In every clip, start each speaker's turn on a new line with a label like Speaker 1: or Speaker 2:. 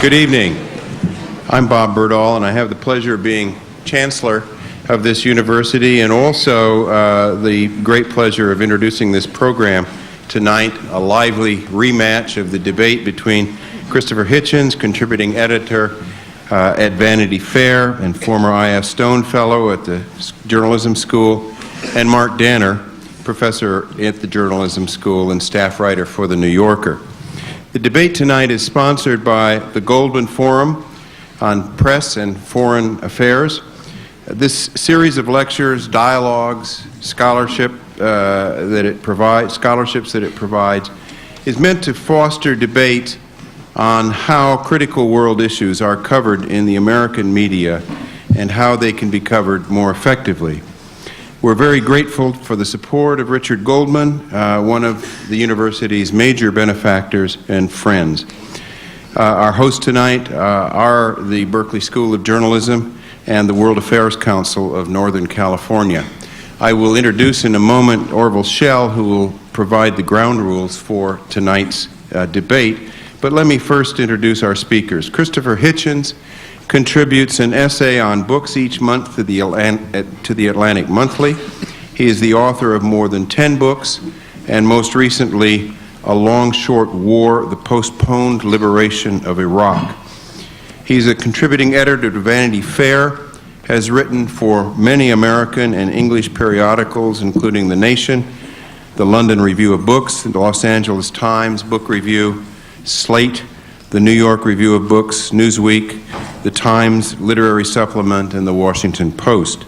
Speaker 1: Good evening. I'm Bob Berdahl, and I have the pleasure of being Chancellor of this university and also the great pleasure of introducing this program tonight, a lively rematch of the debate between Christopher Hitchens, contributing editor at Vanity Fair and former I.F. Stone Fellow at the Journalism School, and Mark Danner, professor at the Journalism School and staff writer for The New Yorker. The debate tonight is sponsored by the Goldman Forum on Press and Foreign Affairs. This series of lectures, dialogues, scholarships that it provides is meant to foster debate on how critical world issues are covered in the American media and how they can be covered more effectively. We're very grateful for the support of Richard Goldman, one of the university's major benefactors and friends. Our hosts tonight are the Berkeley School of Journalism and the World Affairs Council of Northern California. I will introduce in a moment Orville Schell, who will provide the ground rules for tonight's debate. But let me first introduce our speakers. Christopher Hitchens contributes an essay on books each month to the Atlantic Monthly. He is the author of more than 10 books, and most recently, A Long Short War, The Postponed Liberation of Iraq. He's a contributing editor to Vanity Fair, has written for many American and English periodicals, including The Nation, the London Review of Books, the Los Angeles Times Book Review, Slate, the New York Review of Books, Newsweek, the Times Literary Supplement, and the Washington Post.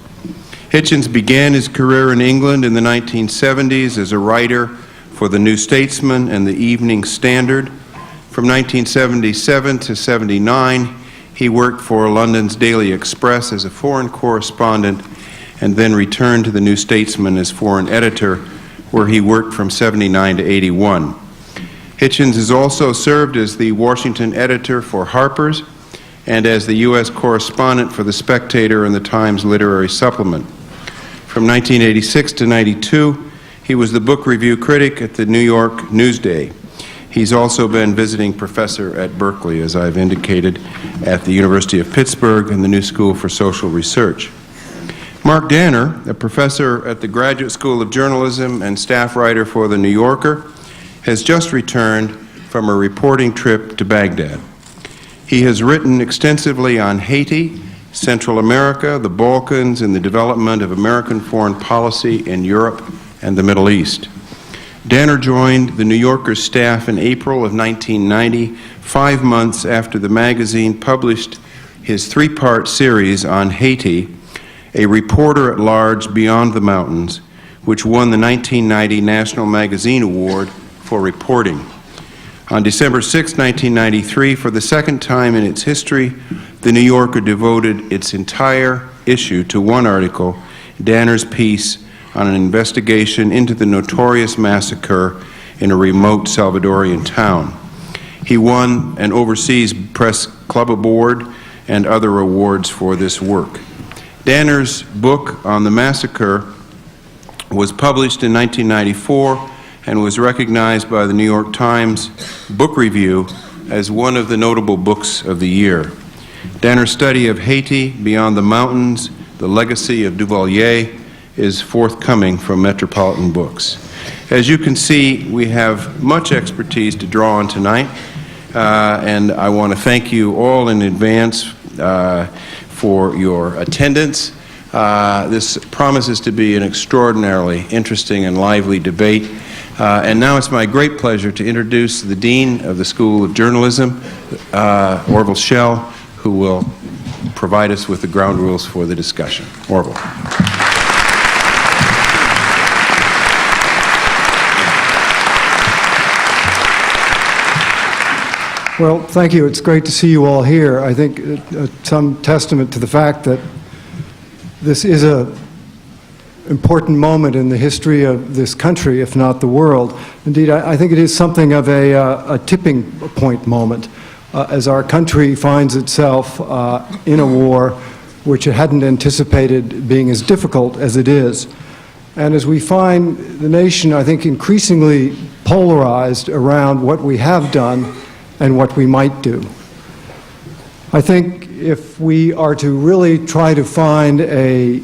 Speaker 1: Hitchens began his career in England in the 1970s as a writer for the New Statesman and the Evening Standard. From 1977 to 79, he worked for London's Daily Express as a foreign correspondent and then returned to the New Statesman as foreign editor, where he worked from 79 to 81. Hitchens has also served as the Washington editor for Harper's and as the U.S. correspondent for The Spectator and the Times Literary Supplement. From 1986 to 92, he was the book review critic at the New York Newsday. He's also been visiting professor at Berkeley, as I've indicated, at the University of Pittsburgh and the New School for Social Research. Mark Danner, a professor at the Graduate School of Journalism and staff writer for The New Yorker, has just returned from a reporting trip to Baghdad. He has written extensively on Haiti, Central America, the Balkans, and the development of American foreign policy in Europe and the Middle East. Danner joined The New Yorker's staff in April of 1990, 5 months after the magazine published his three-part series on Haiti, A Reporter at Large Beyond the Mountains, which won the 1990 National Magazine Award for reporting. On December 6, 1993, for the second time in its history, The New Yorker devoted its entire issue to one article, Danner's piece on an investigation into the notorious massacre in a remote Salvadorian town. He won an Overseas Press Club Award and other awards for this work. Danner's book on the massacre was published in 1994 and was recognized by the New York Times Book Review as one of the notable books of the year. Danner's study of Haiti, Beyond the Mountains, The Legacy of Duvalier, is forthcoming from Metropolitan Books. As you can see, we have much expertise to draw on tonight, and I want to thank you all in advance for your attendance. This promises to be an extraordinarily interesting and lively debate. And now it's my great pleasure to introduce the Dean of the School of Journalism, Orville Schell, who will provide us with the ground rules for the discussion. Orville.
Speaker 2: Well, thank you. It's great to see you all here. I think some testament to the fact that this is an important moment in the history of this country, if not the world. Indeed, I think it is something of a tipping point moment as our country finds itself in a war which it hadn't anticipated being as difficult as it is. And as we find the nation, I think, increasingly polarized around what we have done and what we might do. I think if we are to really try to find a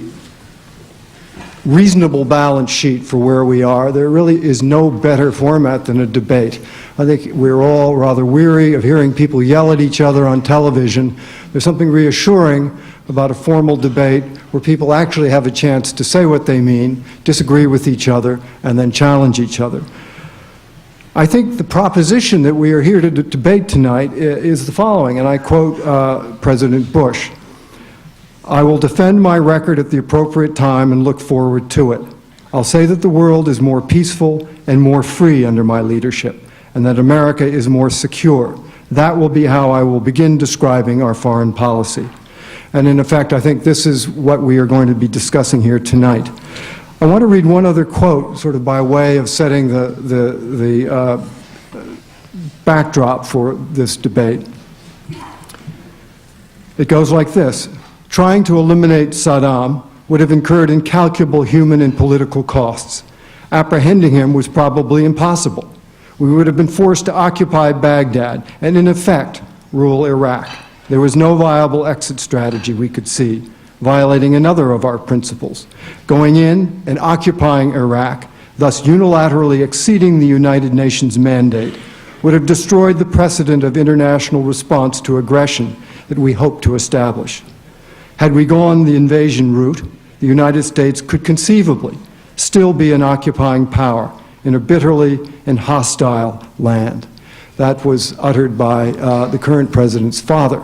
Speaker 2: reasonable balance sheet for where we are, there really is no better format than a debate. I think we're all rather weary of hearing people yell at each other on television. There's something reassuring about a formal debate where people actually have a chance to say what they mean, disagree with each other, and then challenge each other. I think the proposition that we are here to debate tonight is the following, and I quote President Bush: "I will defend my record at the appropriate time and look forward to it. I'll say that the world is more peaceful and more free under my leadership, and that America is more secure. That will be how I will begin describing our foreign policy." And in effect, I think this is what we are going to be discussing here tonight. I want to read one other quote, sort of by way of setting the backdrop for this debate. It goes like this: "Trying to eliminate Saddam would have incurred incalculable human and political costs. Apprehending him was probably impossible. We would have been forced to occupy Baghdad and, in effect, rule Iraq. There was no viable exit strategy we could see, violating another of our principles. Going in and occupying Iraq, thus unilaterally exceeding the United Nations mandate, would have destroyed the precedent of international response to aggression that we hoped to establish. Had we gone the invasion route, the United States could conceivably still be an occupying power in a bitterly and hostile land." That was uttered by the current president's father,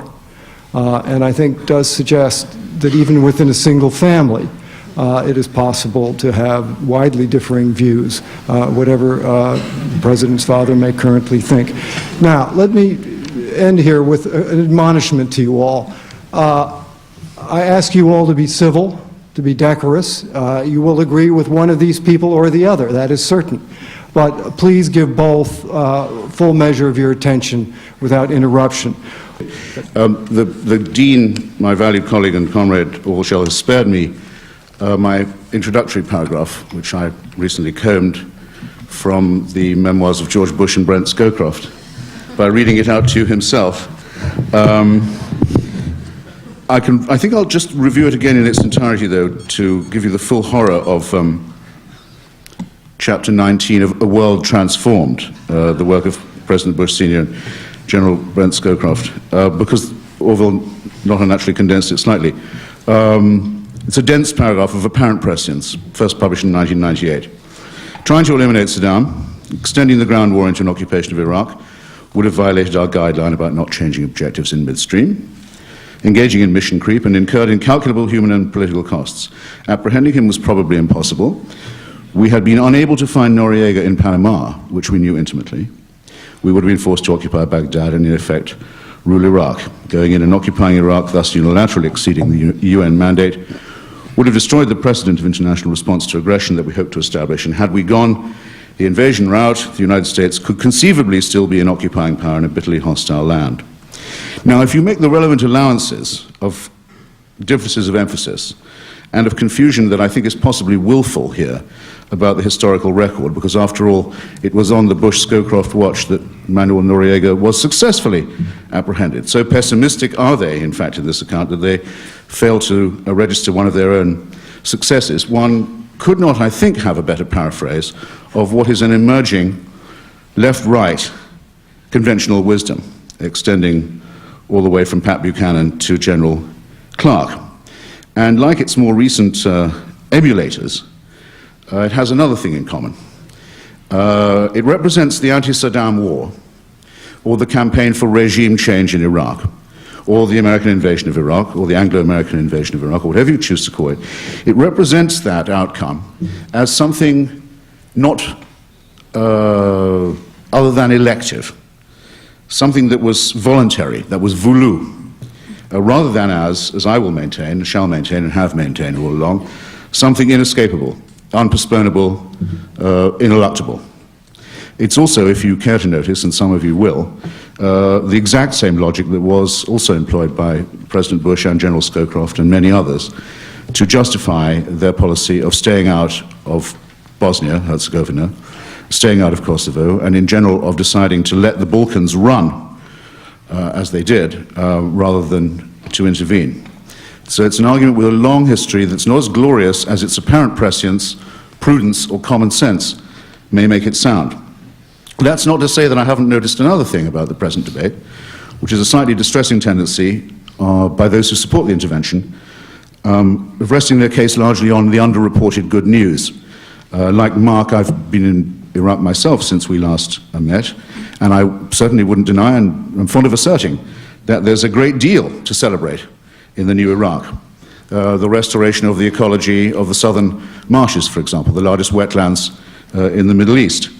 Speaker 2: and I think does suggest that even within a single family, it is possible to have widely differing views, whatever the president's father may currently think. Now, let me end here with an admonishment to you all. I ask you all to be civil, to be decorous. You will agree with one of these people or the other, that is certain. But please give both full measure of your attention without interruption.
Speaker 3: The Dean, my valued colleague and comrade Allshell, has spared me my introductory paragraph, which I recently combed from the memoirs of George Bush and Brent Scowcroft, by reading it out to you himself. I think I'll just review it again in its entirety, though, to give you the full horror of Chapter 19 of A World Transformed, the work of President Bush Sr. and General Brent Scowcroft, because Orwell not unnaturally condensed it slightly. It's a dense paragraph of apparent prescience, first published in 1998. "Trying to eliminate Saddam, extending the ground war into an occupation of Iraq, would have violated our guideline about not changing objectives in midstream, engaging in mission creep, and incurred incalculable human and political costs. Apprehending him was probably impossible. We had been unable to find Noriega in Panama, which we knew intimately. We would have been forced to occupy Baghdad and, in effect, rule Iraq. Going in and occupying Iraq, thus unilaterally exceeding the UN mandate, would have destroyed the precedent of international response to aggression that we hoped to establish. And had we gone the invasion route, the United States could conceivably still be an occupying power in a bitterly hostile land." Now, if you make the relevant allowances of differences of emphasis and of confusion that I think is possibly willful here about the historical record, because after all, it was on the Bush-Scowcroft watch that Manuel Noriega was successfully apprehended. So pessimistic are they, in fact, in this account, that they fail to register one of their own successes. One could not, I think, have a better paraphrase of what is an emerging left-right conventional wisdom, extending all the way from Pat Buchanan to General Clark. And like its more recent emulators, it has another thing in common. It represents the anti-Saddam war, or the campaign for regime change in Iraq, or the American invasion of Iraq, or the Anglo-American invasion of Iraq, or whatever you choose to call it. It represents that outcome as something not other than elective, something that was voluntary, that was voulu, rather than as I will maintain, shall maintain, and have maintained all along, something inescapable, unpostponable, ineluctable. It's also, if you care to notice, and some of you will, the exact same logic that was also employed by President Bush and General Scowcroft and many others to justify their policy of staying out of Bosnia-Herzegovina, staying out of Kosovo, and in general of deciding to let the Balkans run as they did, rather than to intervene. So it's an argument with a long history that's not as glorious as its apparent prescience, prudence, or common sense may make it sound. That's not to say that I haven't noticed another thing about the present debate, which is a slightly distressing tendency by those who support the intervention of resting their case largely on the underreported good news. Like Mark, I've been in Iraq myself since we last met, and I certainly wouldn't deny, and I'm fond of asserting, that there's a great deal to celebrate in the new Iraq. The restoration of the ecology of the southern marshes, for example, the largest wetlands in the Middle East,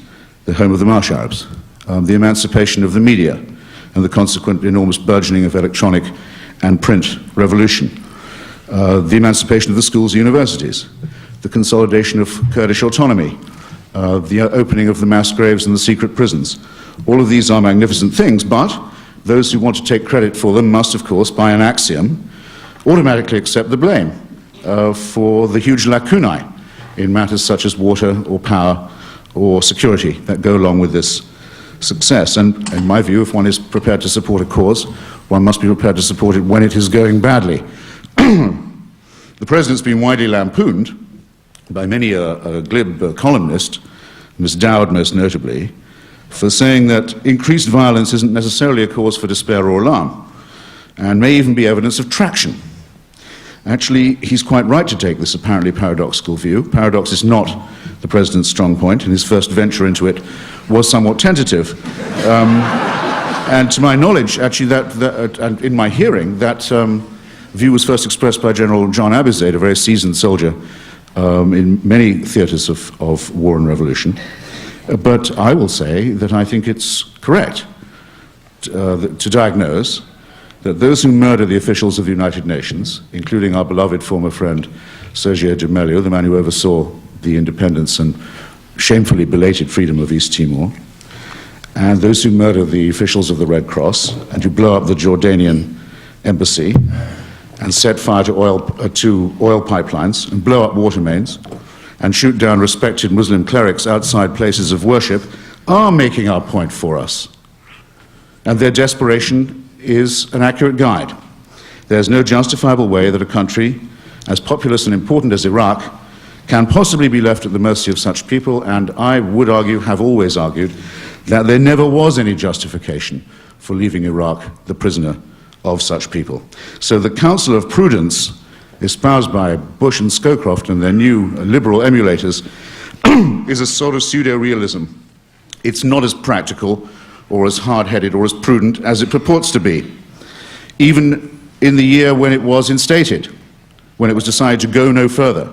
Speaker 3: the home of the Marsh Arabs, the emancipation of the media, and the consequent enormous burgeoning of electronic and print revolution, the emancipation of the schools and universities, the consolidation of Kurdish autonomy, the opening of the mass graves and the secret prisons. All of these are magnificent things, but those who want to take credit for them must, of course, by an axiom, automatically accept the blame for the huge lacunae in matters such as water or power or security that go along with this success. And in my view, if one is prepared to support a cause, one must be prepared to support it when it is going badly. The President's been widely lampooned by many a glib columnist, Ms. Dowd most notably, for saying that increased violence isn't necessarily a cause for despair or alarm, and may even be evidence of traction. Actually, he's quite right to take this apparently paradoxical view. Paradox is not the President's strong point, and his first venture into it was somewhat tentative. And to my knowledge, actually, and in my hearing, that view was first expressed by General John Abizaid, a very seasoned soldier in many theaters of war and revolution. But I will say that I think it's correct to diagnose that those who murder the officials of the United Nations, including our beloved former friend Sergio de Mello, the man who oversaw the independence and shamefully belated freedom of East Timor, and those who murder the officials of the Red Cross, and who blow up the Jordanian embassy, and set fire to oil pipelines, and blow up water mains, and shoot down respected Muslim clerics outside places of worship, are making our point for us. And their desperation is an accurate guide. There's no justifiable way that a country as populous and important as Iraq can possibly be left at the mercy of such people, and I would argue, have always argued, that there never was any justification for leaving Iraq the prisoner of such people. So the counsel of prudence espoused by Bush and Scowcroft and their new liberal emulators is a sort of pseudo-realism. It's not as practical or as hard-headed or as prudent as it purports to be. Even in the year when it was instated, when it was decided to go no further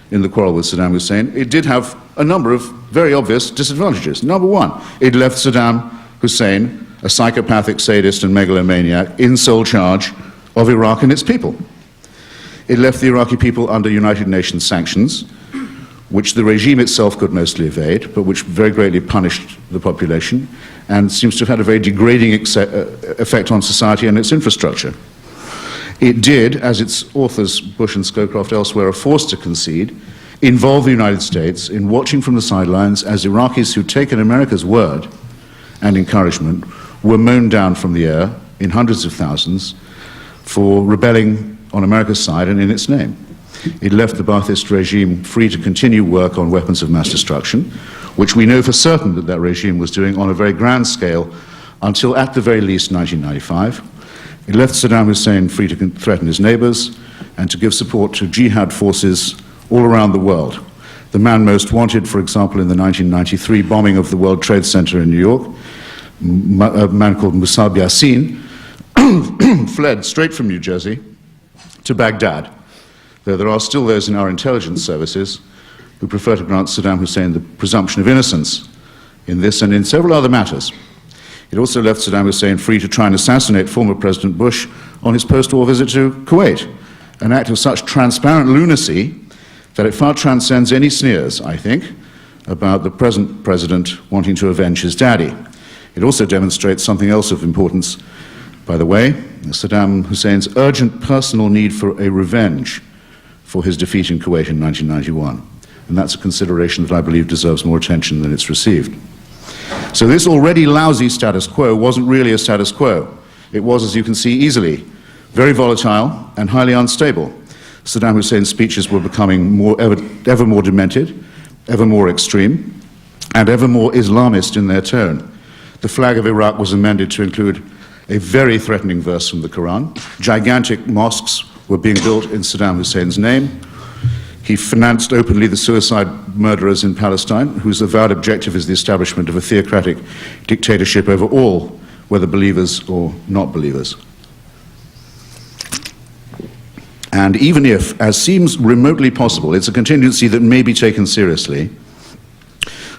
Speaker 3: in the quarrel with Saddam Hussein, it did have a number of very obvious disadvantages. Number one, it left Saddam Hussein, a psychopathic sadist and megalomaniac, in sole charge of Iraq and its people. It left the Iraqi people under United Nations sanctions, which the regime itself could mostly evade, but which very greatly punished the population, and seems to have had a very degrading effect on society and its infrastructure. It did, as its authors, Bush and Scowcroft elsewhere, are forced to concede, involve the United States in watching from the sidelines as Iraqis who'd taken America's word and encouragement were mown down from the air in hundreds of thousands for rebelling on America's side and in its name. It left the Ba'athist regime free to continue work on weapons of mass destruction, which we know for certain that that regime was doing on a very grand scale until at the very least 1995. It left Saddam Hussein free to threaten his neighbors and to give support to jihad forces all around the world. The man most wanted, for example, in the 1993 bombing of the World Trade Center in New York, a man called Musab Yassin, fled straight from New Jersey to Baghdad, though there are still those in our intelligence services who prefer to grant Saddam Hussein the presumption of innocence in this and in several other matters. It also left Saddam Hussein free to try and assassinate former President Bush on his post-war visit to Kuwait, an act of such transparent lunacy that it far transcends any sneers, I think, about the present president wanting to avenge his daddy. It also demonstrates something else of importance, by the way, Saddam Hussein's urgent personal need for a revenge for his defeat in Kuwait in 1991. And that's a consideration that I believe deserves more attention than it's received. So this already lousy status quo wasn't really a status quo. It was, as you can see easily, very volatile and highly unstable. Saddam Hussein's speeches were becoming ever more demented, ever more extreme, and ever more Islamist in their tone. The flag of Iraq was amended to include a very threatening verse from the Quran. Gigantic mosques were being built in Saddam Hussein's name. He financed openly the suicide murderers in Palestine, whose avowed objective is the establishment of a theocratic dictatorship over all, whether believers or not believers. And even if, as seems remotely possible, it's a contingency that may be taken seriously,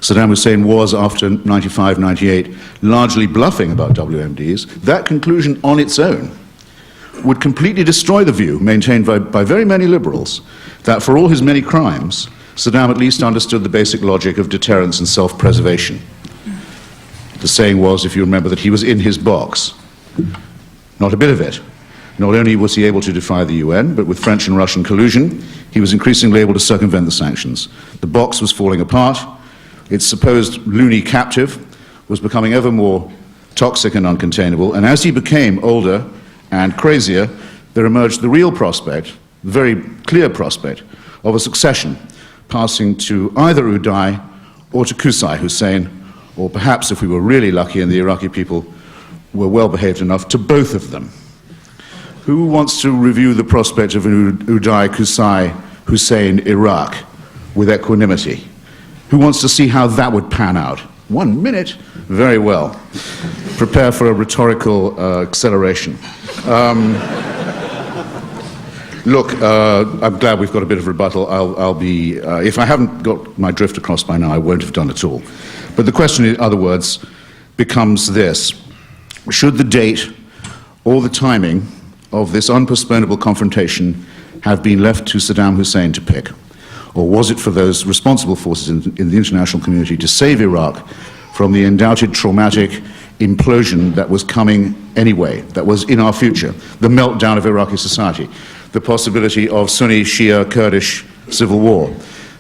Speaker 3: Saddam Hussein was, after 95, 98, largely bluffing about WMDs, that conclusion on its own would completely destroy the view maintained by very many liberals that for all his many crimes, Saddam at least understood the basic logic of deterrence and self-preservation. The saying was, if you remember, that he was in his box. Not a bit of it. Not only was he able to defy the UN, but with French and Russian collusion, he was increasingly able to circumvent the sanctions. The box was falling apart. Its supposed loony captive was becoming ever more toxic and uncontainable, and as he became older and crazier, there emerged the real prospect, the very clear prospect, of a succession passing to either Uday or to Qusay Hussein, or perhaps, if we were really lucky and the Iraqi people were well behaved enough, to both of them. Who wants to review the prospect of an Uday Qusay Hussein Iraq with equanimity? Who wants to see how that would pan out? 1 minute? Very well. Prepare for a rhetorical acceleration. Look, I'm glad we've got a bit of rebuttal. I'll be, if I haven't got my drift across by now, I won't have done at all. But the question, in other words, becomes this. Should the date or the timing of this unpostponable confrontation have been left to Saddam Hussein to pick? Or was it for those responsible forces in the international community to save Iraq from the undoubted traumatic implosion that was coming anyway, that was in our future, the meltdown of Iraqi society, the possibility of Sunni, Shia, Kurdish civil war,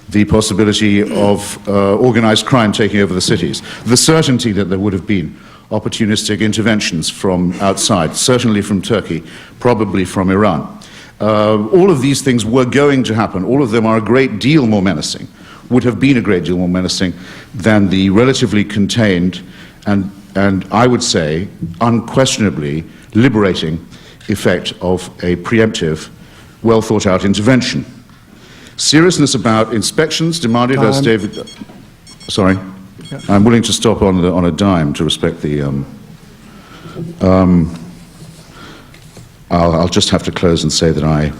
Speaker 3: the possibility of organized crime taking over the cities, the certainty that there would have been opportunistic interventions from outside, certainly from Turkey, probably from Iran. All of these things were going to happen. All of them are a great deal more menacing, would have been a great deal more menacing than the relatively contained and I would say unquestionably liberating effect of a preemptive, well thought out intervention. Seriousness about inspections demanded, as David... Sorry? Yeah. I'm willing to stop on a dime to respect the... I'll just have to close and say that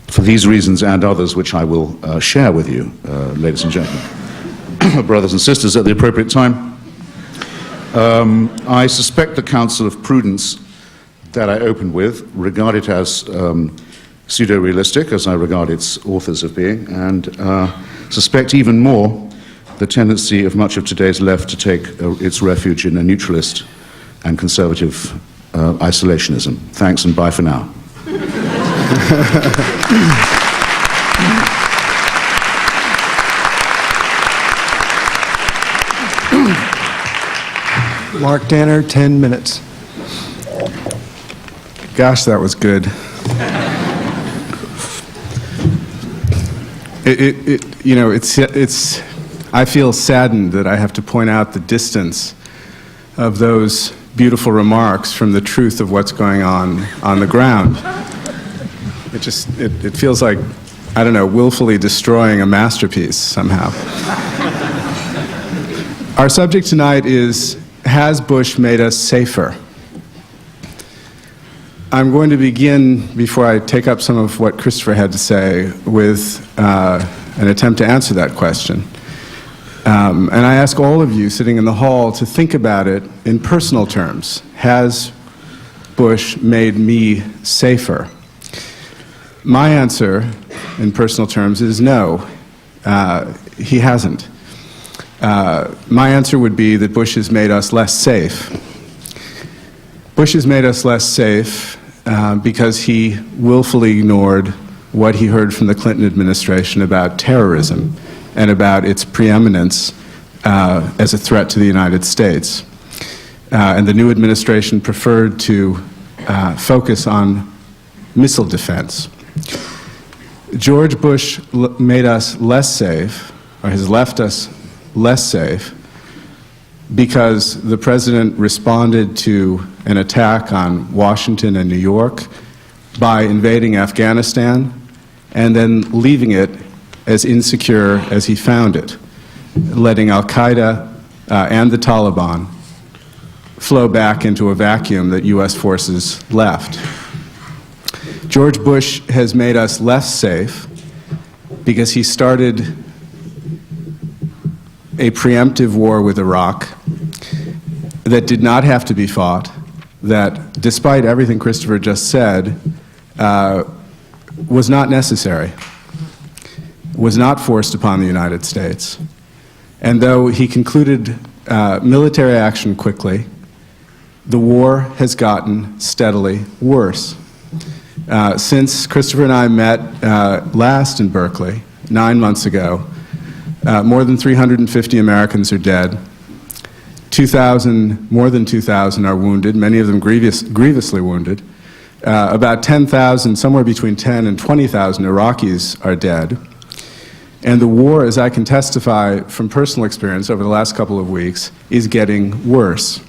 Speaker 3: for these reasons and others which I will share with you, ladies and gentlemen, brothers and sisters, at the appropriate time, I suspect the Council of Prudence that I opened with, regard it as pseudo-realistic, as I regard its authors of being, and suspect even more the tendency of much of today's left to take its refuge in a neutralist and conservative isolationism. Thanks and bye for now.
Speaker 2: Mark Danner, 10 minutes.
Speaker 4: Gosh, that was good. I feel saddened that I have to point out the distance of those beautiful remarks from the truth of what's going on the ground. It feels like, I don't know, willfully destroying a masterpiece somehow. Our subject tonight is, has Bush made us safer? I'm going to begin, before I take up some of what Christopher had to say, with an attempt to answer that question. And I ask all of you sitting in the hall to think about it in personal terms. Has Bush made me safer? My answer, in personal terms, is no. He hasn't. My answer would be that Bush has made us less safe. Bush has made us less safe because he willfully ignored what he heard from the Clinton administration about terrorism and about its preeminence as a threat to the United States. and the new administration preferred to focus on missile defense. George Bush made us less safe, or has left us less safe, because the president responded to an attack on Washington and New York by invading Afghanistan and then leaving it as insecure as he found it, letting al-Qaeda and the Taliban flow back into a vacuum that U.S. forces left. George Bush has made us less safe because he started a preemptive war with Iraq that did not have to be fought, that, despite everything Christopher just said, was not necessary, was not forced upon the United States. And though he concluded military action quickly, the war has gotten steadily worse. Since Christopher and I met last in Berkeley, 9 months ago, more than 350 Americans are dead. More than 2,000 are wounded, many of them grievously wounded. About 10,000, somewhere between 10 and 20,000 Iraqis are dead. And the war, as I can testify from personal experience over the last couple of weeks, is getting worse.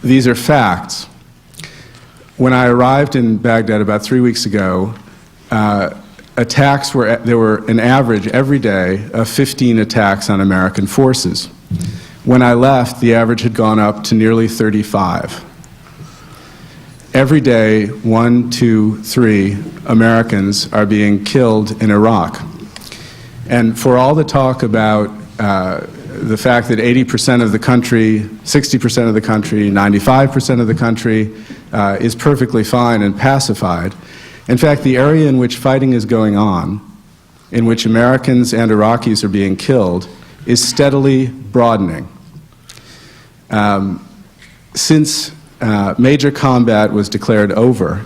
Speaker 4: These are facts. When I arrived in Baghdad about 3 weeks ago, there were an average every day of 15 attacks on American forces. When I left, the average had gone up to nearly 35. Every day, 1, 2, 3 Americans are being killed in Iraq. And for all the talk about the fact that 80% of the country, 60% of the country, 95% of the country is perfectly fine and pacified, in fact, the area in which fighting is going on, in which Americans and Iraqis are being killed, is steadily broadening. Since major combat was declared over,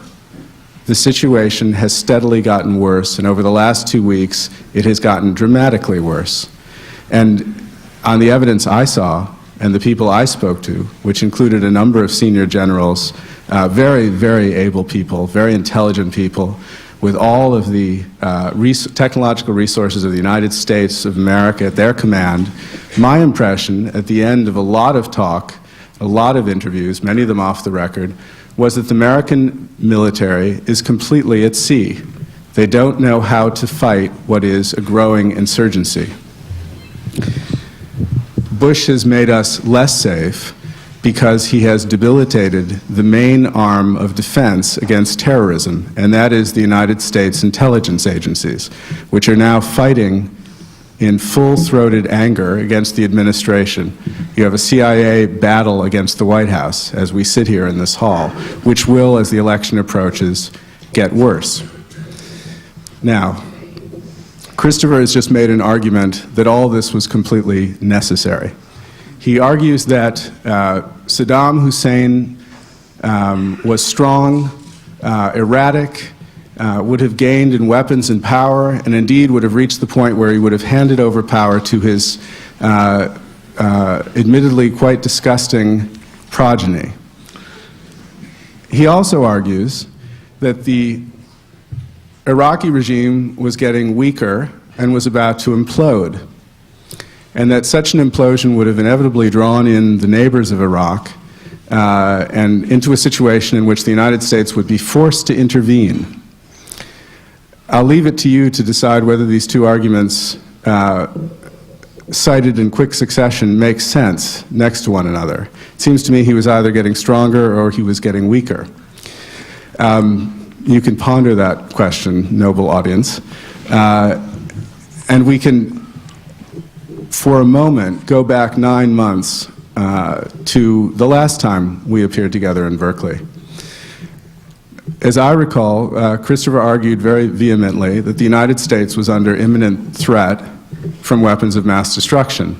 Speaker 4: the situation has steadily gotten worse, and over the last 2 weeks, it has gotten dramatically worse. And on the evidence I saw, and the people I spoke to, which included a number of senior generals, very, very able people, very intelligent people, with all of the technological resources of the United States of America at their command, my impression at the end of a lot of talk, a lot of interviews, many of them off the record, was that the American military is completely at sea. They don't know how to fight what is a growing insurgency. Bush has made us less safe because he has debilitated the main arm of defense against terrorism, and that is the United States intelligence agencies, which are now fighting in full-throated anger against the administration. You have a CIA battle against the White House as we sit here in this hall, which will, as the election approaches, get worse. Now, Christopher has just made an argument that all this was completely necessary. He argues that Saddam Hussein was strong, erratic, would have gained in weapons and power, and indeed would have reached the point where he would have handed over power to his admittedly quite disgusting progeny. He also argues that the Iraqi regime was getting weaker and was about to implode, and that such an implosion would have inevitably drawn in the neighbors of Iraq and into a situation in which the United States would be forced to intervene. I'll leave it to you to decide whether these two arguments cited in quick succession make sense next to one another. It seems to me he was either getting stronger or he was getting weaker. You can ponder that question, noble audience. And we can, for a moment, go back 9 months to the last time we appeared together in Berkeley. As I recall, Christopher argued very vehemently that the United States was under imminent threat from weapons of mass destruction,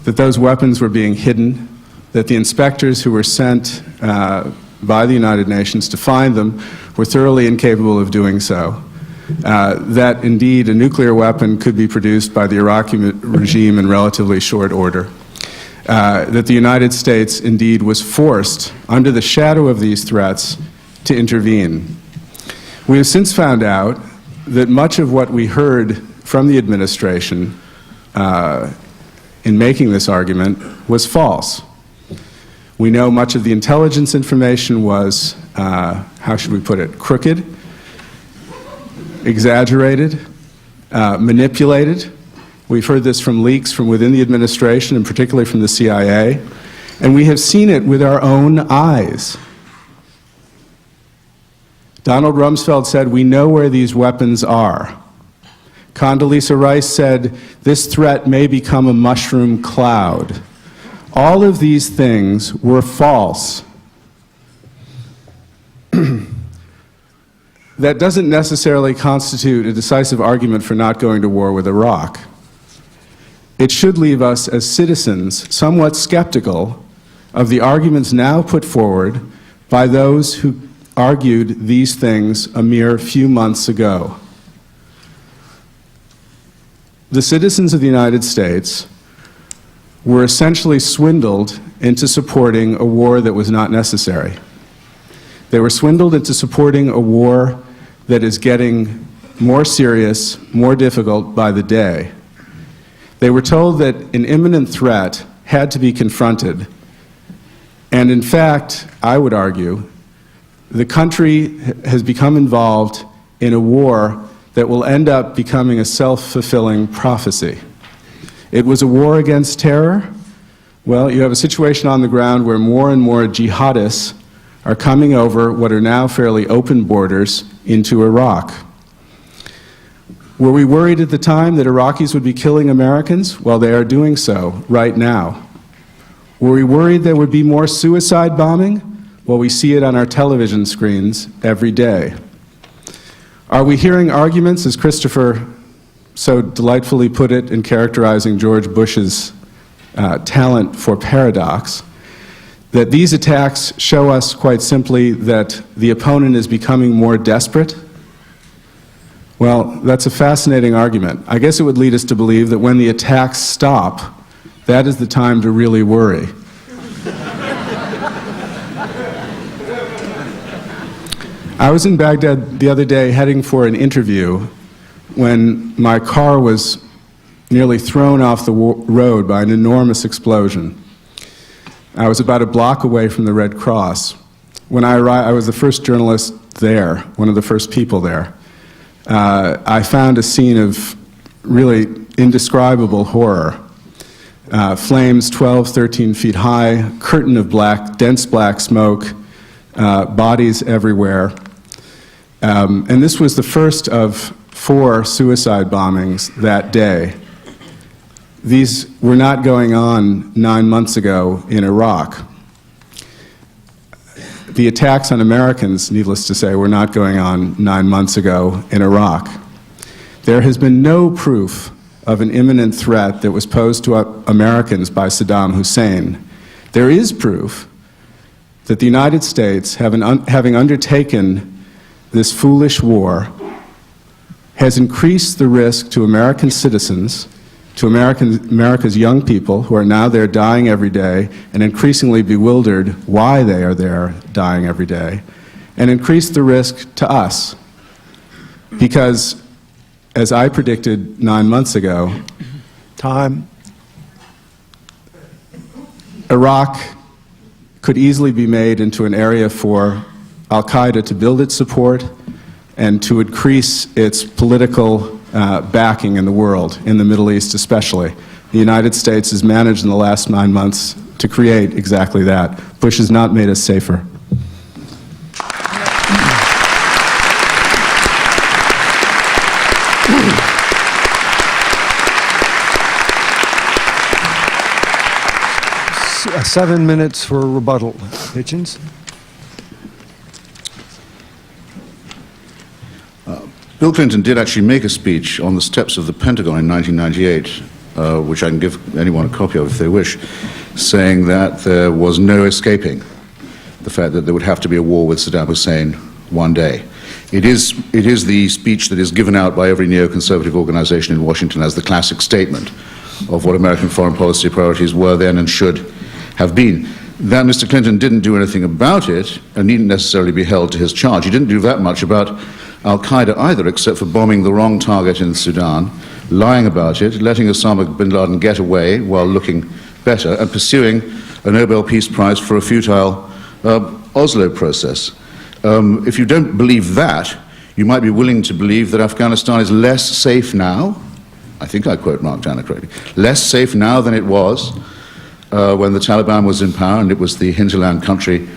Speaker 4: that those weapons were being hidden, that the inspectors who were sent by the United Nations to find them were thoroughly incapable of doing so, that indeed a nuclear weapon could be produced by the Iraqi regime in relatively short order. that the United States indeed was forced, under the shadow of these threats, to intervene. We have since found out that much of what we heard from the administration in making this argument was false. We know much of the intelligence information was, how should we put it, crooked, exaggerated, manipulated. We've heard this from leaks from within the administration, and particularly from the CIA, and we have seen it with our own eyes. Donald Rumsfeld said, "We know where these weapons are." Condoleezza Rice said, "This threat may become a mushroom cloud." All of these things were false. That doesn't necessarily constitute a decisive argument for not going to war with Iraq. It should leave us as citizens somewhat skeptical of the arguments now put forward by those who argued these things a mere few months ago. The citizens of the United States were essentially swindled into supporting a war that was not necessary. They were swindled into supporting a war that is getting more serious, more difficult by the day. They were told that an imminent threat had to be confronted. And in fact, I would argue, the country has become involved in a war that will end up becoming a self-fulfilling prophecy. It was a war against terror. Well, you have a situation on the ground where more and more jihadists are coming over what are now fairly open borders into Iraq. Were we worried at the time that Iraqis would be killing Americans? Well, they are doing so right now. Were we worried there would be more suicide bombing? Well, we see it on our television screens every day. Are we hearing arguments, as Christopher so delightfully put it in characterizing George Bush's talent for paradox, that these attacks show us quite simply that the opponent is becoming more desperate? Well, that's a fascinating argument. I guess it would lead us to believe that when the attacks stop, that is the time to really worry. I was in Baghdad the other day heading for an interview when my car was nearly thrown off the road by an enormous explosion. I was about a block away from the Red Cross. When I arrived, I was the first journalist there, one of the first people there. I found a scene of really indescribable horror. Flames 12, 13 feet high, curtain of black, dense black smoke, bodies everywhere. And this was the first of 4 suicide bombings that day. These were not going on 9 months ago in Iraq. The attacks on Americans, needless to say, were not going on 9 months ago in Iraq. There has been no proof of an imminent threat that was posed to Americans by Saddam Hussein. There is proof that the United States, having undertaken this foolish war, has increased the risk to American citizens, to America's young people who are now there dying every day and increasingly bewildered why they are there dying every day, and increased the risk to us. Because, as I predicted 9 months ago, Iraq could easily be made into an area for al-Qaeda to build its support and to increase its political backing in the world, in the Middle East especially. The United States has managed in the last 9 months to create exactly that. Bush has not made us safer.
Speaker 2: Seven minutes for rebuttal. Hitchens?
Speaker 3: Bill Clinton did actually make a speech on the steps of the Pentagon in 1998, which I can give anyone a copy of if they wish, saying that there was no escaping the fact that there would have to be a war with Saddam Hussein one day. It is the speech that is given out by every neoconservative organization in Washington as the classic statement of what American foreign policy priorities were then and should have been. That Mr. Clinton didn't do anything about it and needn't necessarily be held to his charge. He didn't do that much about al-Qaeda either, except for bombing the wrong target in Sudan, lying about it, letting Osama bin Laden get away while looking better, and pursuing a Nobel Peace Prize for a futile Oslo process. If you don't believe that, you might be willing to believe that Afghanistan is less safe now, I think I quote Mark Tanner correctly, less safe now than it was when the Taliban was in power and it was the hinterland country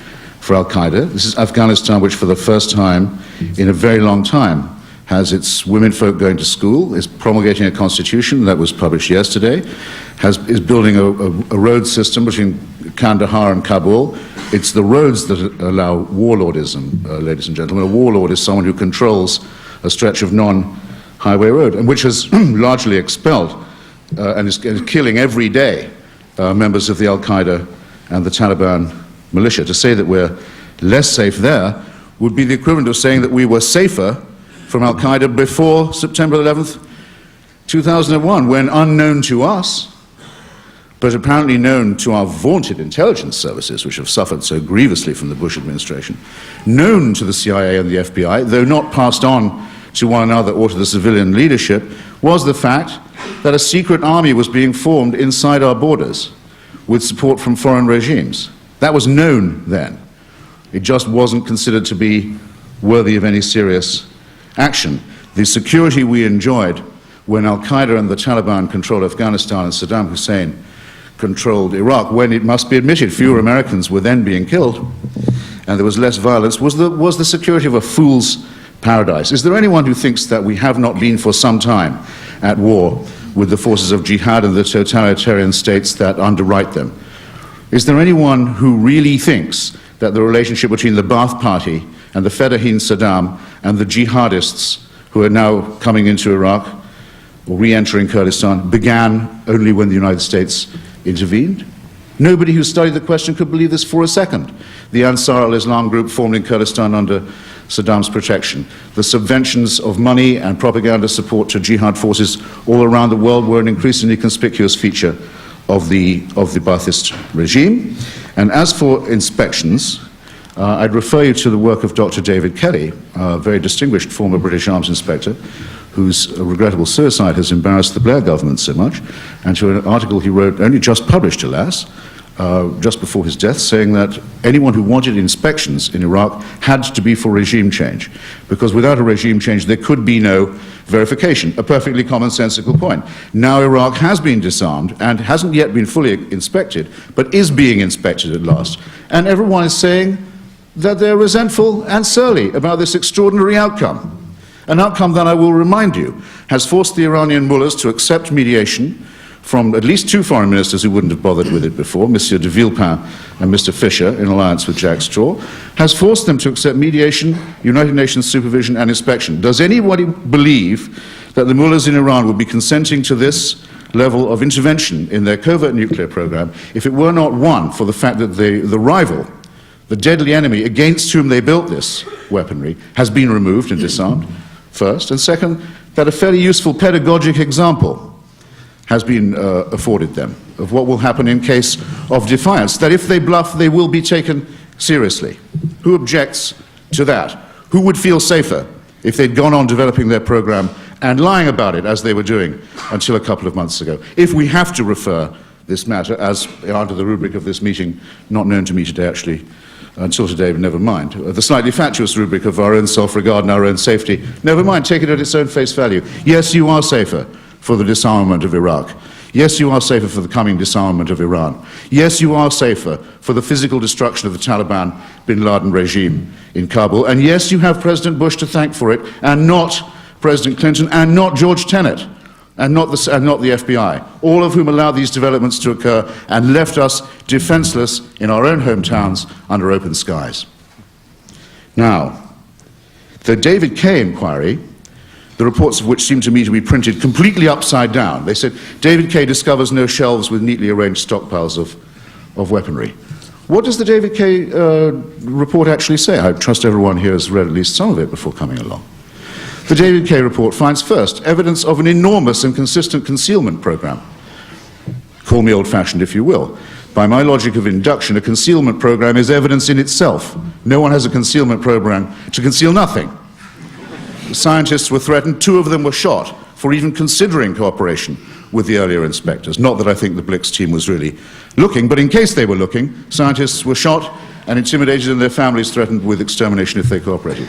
Speaker 3: for al-Qaeda. This is Afghanistan which for the first time in a very long time has its women folk going to school, is promulgating a constitution that was published yesterday, is building a road system between Kandahar and Kabul. It's the roads that allow warlordism, ladies and gentlemen. A warlord is someone who controls a stretch of non-highway road, and which has largely expelled and is killing every day members of the al-Qaeda and the Taliban militia. To say that we're less safe there would be the equivalent of saying that we were safer from al-Qaeda before September 11th, 2001, when unknown to us, but apparently known to our vaunted intelligence services, which have suffered so grievously from the Bush administration, known to the CIA and the FBI, though not passed on to one another or to the civilian leadership, was the fact that a secret army was being formed inside our borders with support from foreign regimes. That was known then. It just wasn't considered to be worthy of any serious action. The security we enjoyed when al-Qaeda and the Taliban controlled Afghanistan and Saddam Hussein controlled Iraq, when it must be admitted fewer Americans were then being killed and there was less violence, was the security of a fool's paradise. Is there anyone who thinks that we have not been for some time at war with the forces of jihad and the totalitarian states that underwrite them? Is there anyone who really thinks that the relationship between the Ba'ath Party and the Fedayeen Saddam and the jihadists who are now coming into Iraq or re-entering Kurdistan began only when the United States intervened? Nobody who studied the question could believe this for a second. The Ansar al-Islam group formed in Kurdistan under Saddam's protection. The subventions of money and propaganda support to jihad forces all around the world were an increasingly conspicuous feature of the Ba'athist regime. And as for inspections, I'd refer you to the work of Dr. David Kelly, a very distinguished former British arms inspector, whose regrettable suicide has embarrassed the Blair government so much, and to an article he wrote, only just published, alas, just before his death, saying that anyone who wanted inspections in Iraq had to be for regime change, because without a regime change there could be no verification, a perfectly commonsensical point. Now Iraq has been disarmed and hasn't yet been fully inspected, but is being inspected at last, and everyone is saying that they're resentful and surly about this extraordinary outcome. An outcome that, I will remind you, has forced the Iranian mullahs to accept mediation from at least two foreign ministers who wouldn't have bothered with it before, Monsieur de Villepin and Mr. Fisher, in alliance with Jack Straw, has forced them to accept mediation, United Nations supervision and inspection. Does anybody believe that the mullahs in Iran would be consenting to this level of intervention in their covert nuclear program if it were not, one, for the fact that the rival, the deadly enemy against whom they built this weaponry, has been removed and disarmed, first, and second, that a fairly useful pedagogic example has been afforded them of what will happen in case of defiance, that if they bluff, they will be taken seriously. Who objects to that? Who would feel safer if they'd gone on developing their program and lying about it as they were doing until a couple of months ago? If we have to refer this matter, as under the rubric of this meeting, not known to me today actually, until today, but never mind, the slightly fatuous rubric of our own self-regard and our own safety, never mind, take it at its own face value. Yes, you are safer for the disarmament of Iraq. Yes, you are safer for the coming disarmament of Iran. Yes, you are safer for the physical destruction of the Taliban bin Laden regime in Kabul. And yes, you have President Bush to thank for it, and not President Clinton, and not George Tenet, and not the FBI, all of whom allowed these developments to occur and left us defenseless in our own hometowns under open skies. Now, the David Kay inquiry, the reports of which seem to me to be printed completely upside down. They said, David Kay discovers no shelves with neatly arranged stockpiles of weaponry. What does the David Kay report actually say? I trust everyone here has read at least some of it before coming along. The David Kay report finds first evidence of an enormous and consistent concealment program Call me old-fashioned if you will. By my logic of induction, a concealment program is evidence in itself. No one has a concealment program to conceal nothing. The scientists were threatened. 2 of them were shot for even considering cooperation with the earlier inspectors. Not that I think the Blix team was really looking, but in case they were looking, scientists were shot and intimidated and their families threatened with extermination if they cooperated.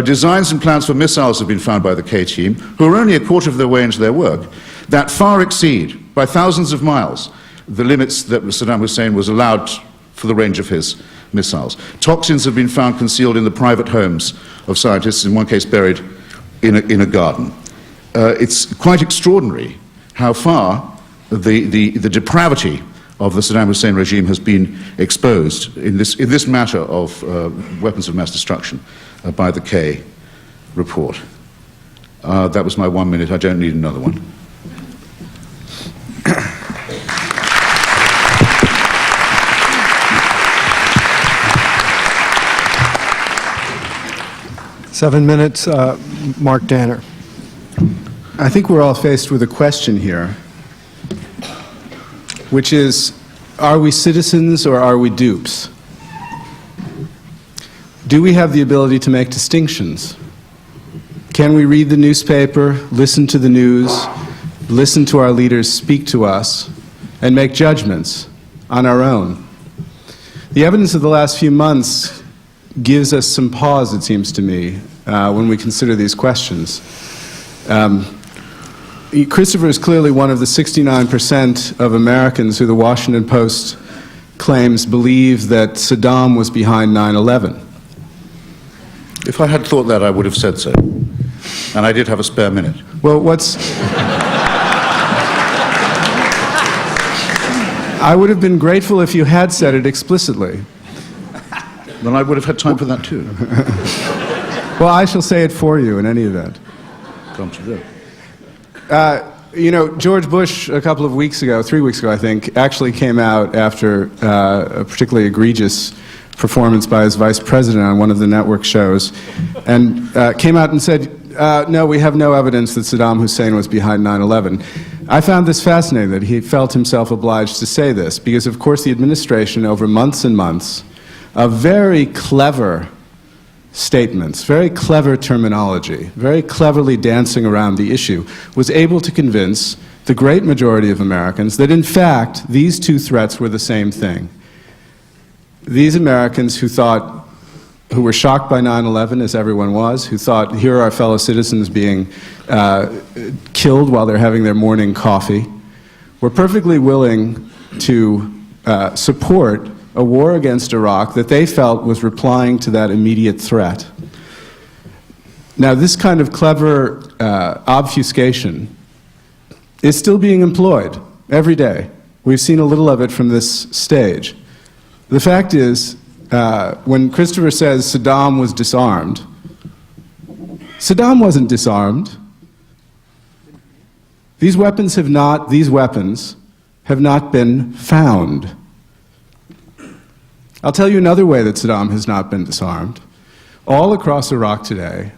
Speaker 3: Designs and plans for missiles have been found by the K team, who are only a quarter of their way into their work, that far exceed, by thousands of miles, the limits that Saddam Hussein was allowed for the range of his missiles. Toxins have been found concealed in the private homes of scientists, in one case buried in a garden. It's quite extraordinary how far the depravity of the Saddam Hussein regime has been exposed in this matter of weapons of mass destruction by the K report. That was my 1 minute. I don't need another one.
Speaker 2: 7 minutes, Mark Danner.
Speaker 4: I think we're all faced with a question here, which is, are we citizens or are we dupes? Do we have the ability to make distinctions? Can we read the newspaper, listen to the news, listen to our leaders speak to us, and make judgments on our own? The evidence of the last few months gives us some pause, it seems to me, when we consider these questions. Christopher is clearly one of the 69% of Americans who the Washington Post claims believe that Saddam was behind 9/11.
Speaker 3: If I had thought that, I would have said so. And I did have a spare minute.
Speaker 4: Well, I would have been grateful if you had said it explicitly.
Speaker 3: Then I would have had time for that too.
Speaker 4: Well, I shall say it for you in any event.
Speaker 3: Come to do.
Speaker 4: You know, George Bush, a couple of weeks ago, 3 weeks ago, I think, actually came out after a particularly egregious performance by his vice president on one of the network shows, and came out and said, no, we have no evidence that Saddam Hussein was behind 9/11. I found this fascinating, that he felt himself obliged to say this, because, of course, the administration, over months and months, of very clever statements, very clever terminology, very cleverly dancing around the issue, was able to convince the great majority of Americans that, in fact, these 2 threats were the same thing. These Americans who were shocked by 9/11, as everyone was, who thought, here are our fellow citizens being killed while they're having their morning coffee, were perfectly willing to support a war against Iraq that they felt was replying to that immediate threat. Now, this kind of clever obfuscation is still being employed every day. We've seen a little of it from this stage. The fact is, when Christopher says Saddam was disarmed, Saddam wasn't disarmed. These weapons have not been found. I'll tell you another way that Saddam has not been disarmed. All across Iraq today,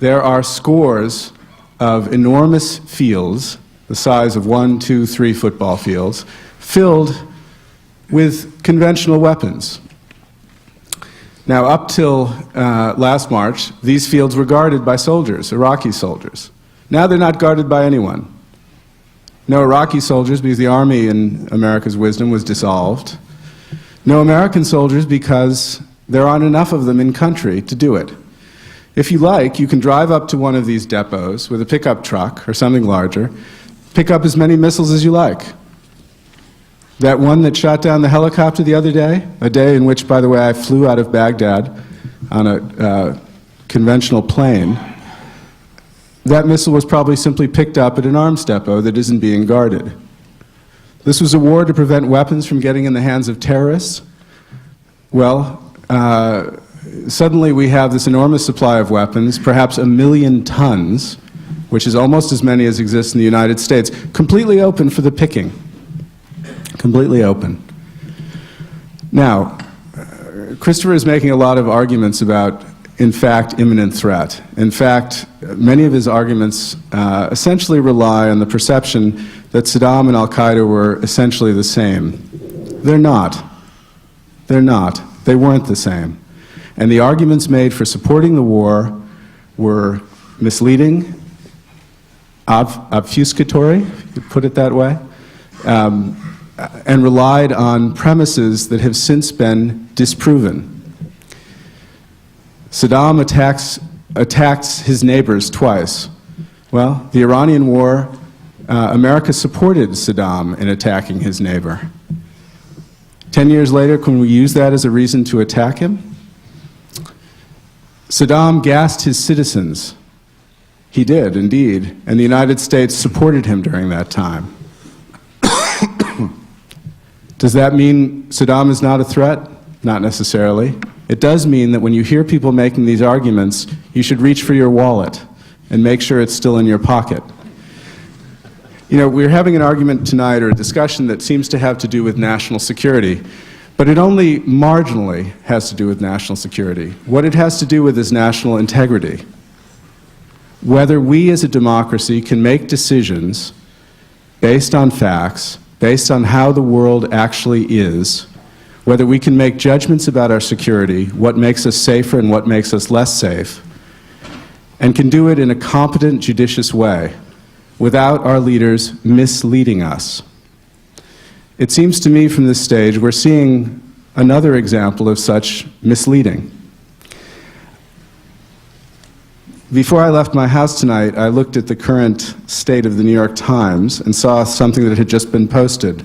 Speaker 4: there are scores of enormous fields, the size of 1, 2, 3 football fields, filled with conventional weapons. Now, up till last March, these fields were guarded by soldiers, Iraqi soldiers. Now they're not guarded by anyone. No Iraqi soldiers, because the army, in America's wisdom, was dissolved. No American soldiers, because there aren't enough of them in country to do it. If you like, you can drive up to one of these depots with a pickup truck or something larger, pick up as many missiles as you like. That one that shot down the helicopter the other day, a day in which, by the way, I flew out of Baghdad on a conventional plane, that missile was probably simply picked up at an arms depot that isn't being guarded. This was a war to prevent weapons from getting in the hands of terrorists. Well, suddenly we have this enormous supply of weapons, perhaps 1 million tons, which is almost as many as exist in the United States, completely open for the picking. Completely open. Now, Christopher is making a lot of arguments about, in fact, imminent threat. In fact, many of his arguments essentially rely on the perception that Saddam and al-Qaeda were essentially the same. They're not. They're not. They weren't the same. And the arguments made for supporting the war were misleading, obfuscatory, if you put it that way, and relied on premises that have since been disproven. Saddam attacks his neighbors twice. Well, the Iranian war, America supported Saddam in attacking his neighbor. 10 years later, can we use that as a reason to attack him? Saddam gassed his citizens. He did, indeed, and the United States supported him during that time. Does that mean Saddam is not a threat? Not necessarily. It does mean that when you hear people making these arguments, you should reach for your wallet and make sure it's still in your pocket. You know, we're having an argument tonight, or a discussion, that seems to have to do with national security, but it only marginally has to do with national security. What it has to do with is national integrity. Whether we as a democracy can make decisions based on facts, based on how the world actually is, whether we can make judgments about our security, what makes us safer and what makes us less safe, and can do it in a competent, judicious way, without our leaders misleading us. It seems to me from this stage we're seeing another example of such misleading. Before I left my house tonight, I looked at the current state of the New York Times and saw something that had just been posted.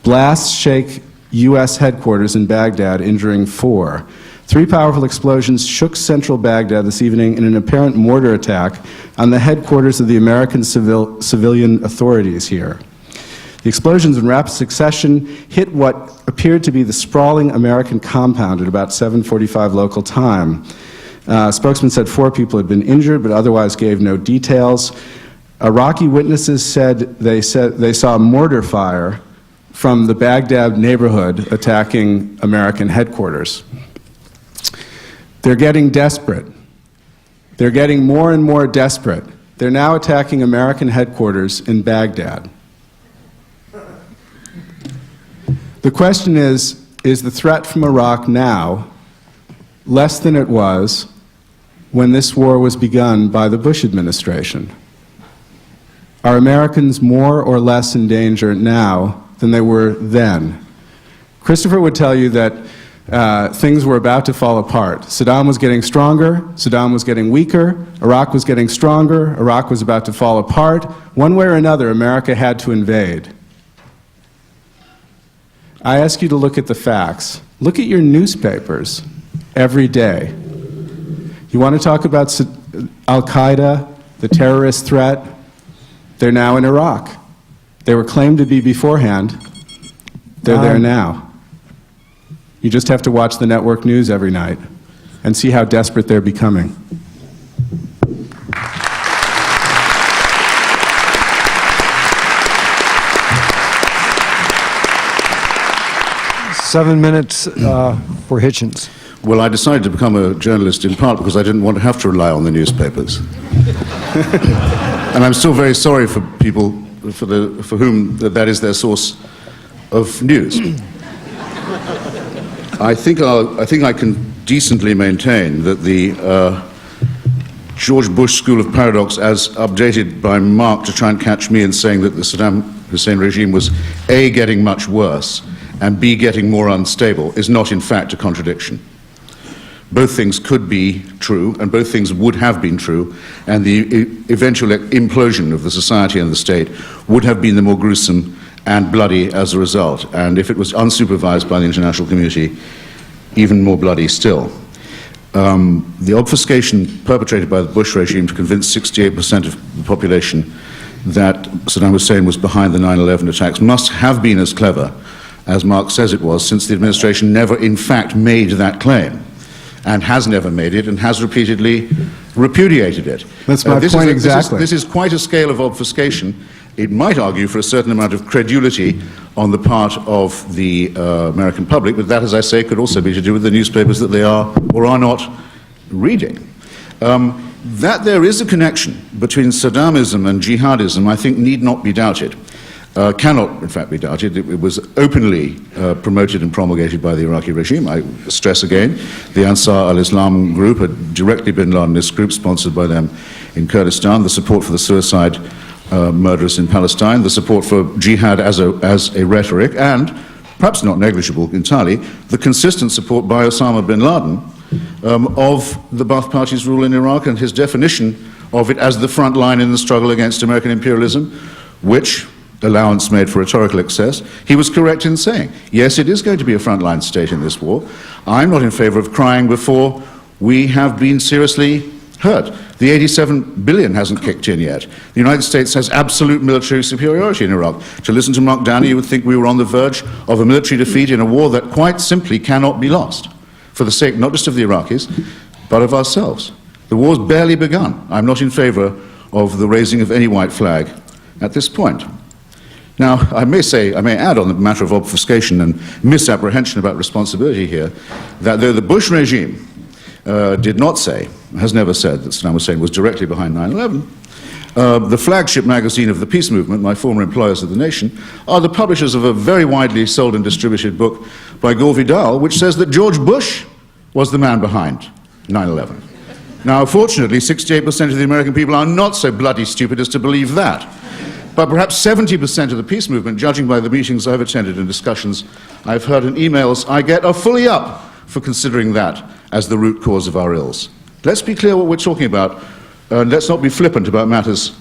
Speaker 4: Blasts shake U.S. headquarters in Baghdad, injuring 4. 3 powerful explosions shook central Baghdad this evening in an apparent mortar attack on the headquarters of the American civilian authorities here. The explosions in rapid succession hit what appeared to be the sprawling American compound at about 7:45 local time. A spokesman said 4 people had been injured, but otherwise gave no details. Iraqi witnesses said they saw mortar fire from the Baghdad neighborhood attacking American headquarters. They're getting desperate. They're getting more and more desperate. They're now attacking American headquarters in Baghdad. The question is the threat from Iraq now less than it was when this war was begun by the Bush administration? Are Americans more or less in danger now than they were then? Christopher would tell you that things were about to fall apart. Saddam was getting stronger, Saddam was getting weaker, Iraq was getting stronger, Iraq was about to fall apart. One way or another, America had to invade. I ask you to look at the facts. Look at your newspapers every day. You want to talk about al-Qaeda, the terrorist threat? They're now in Iraq. They were claimed to be beforehand. They're there now. You just have to watch the network news every night and see how desperate they're becoming.
Speaker 2: Seven minutes for Hitchens.
Speaker 3: Well, I decided to become a journalist in part because I didn't want to have to rely on the newspapers. And I'm still very sorry for people for whom that is their source of news. I think I can decently maintain that the George Bush School of Paradox, as updated by Mark to try and catch me in saying that the Saddam Hussein regime was A, getting much worse, and B, getting more unstable, is not in fact a contradiction. Both things could be true, and both things would have been true, and the eventual implosion of the society and the state would have been the more gruesome and bloody as a result, and if it was unsupervised by the international community, even more bloody still. The obfuscation perpetrated by the Bush regime to convince 68% of the population that Saddam Hussein was behind the 9/11 attacks must have been as clever as Mark says it was, since the administration never in fact made that claim, and has never made it, and has repeatedly repudiated it.
Speaker 4: That's my point exactly.
Speaker 3: This is quite a scale of obfuscation. It might argue for a certain amount of credulity on the part of the American public, but that, as I say, could also be to do with the newspapers that they are or are not reading. That there is a connection between Saddamism and jihadism, I think, need not be doubted. cannot, in fact, be doubted. It was openly promoted and promulgated by the Iraqi regime. I stress again, the Ansar al-Islam group, a directly bin Ladenist group sponsored by them in Kurdistan, the support for the suicide murderers in Palestine, the support for jihad as a rhetoric, and, perhaps not negligible entirely, the consistent support by Osama bin Laden of the Ba'ath Party's rule in Iraq and his definition of it as the front line in the struggle against American imperialism, which, allowance made for rhetorical excess, he was correct in saying, yes, it is going to be a frontline state in this war. I'm not in favor of crying before we have been seriously hurt. The 87 billion hasn't kicked in yet. The United States has absolute military superiority in Iraq. To listen to Mark Downey, you would think we were on the verge of a military defeat in a war that quite simply cannot be lost, for the sake not just of the Iraqis, but of ourselves. The war's barely begun. I'm not in favor of the raising of any white flag at this point. Now, I may add on the matter of obfuscation and misapprehension about responsibility here, that though the Bush regime did not say, has never said, that Saddam Hussein was directly behind 9/11, the flagship magazine of the peace movement, my former employers of the nation, are the publishers of a very widely sold and distributed book by Gore Vidal, which says that George Bush was the man behind 9/11. Now, fortunately, 68% of the American people are not so bloody stupid as to believe that. But perhaps 70% of the peace movement, judging by the meetings I've attended and discussions I've heard and emails I get, are fully up for considering that as the root cause of our ills. Let's be clear what we're talking about, and let's not be flippant about matters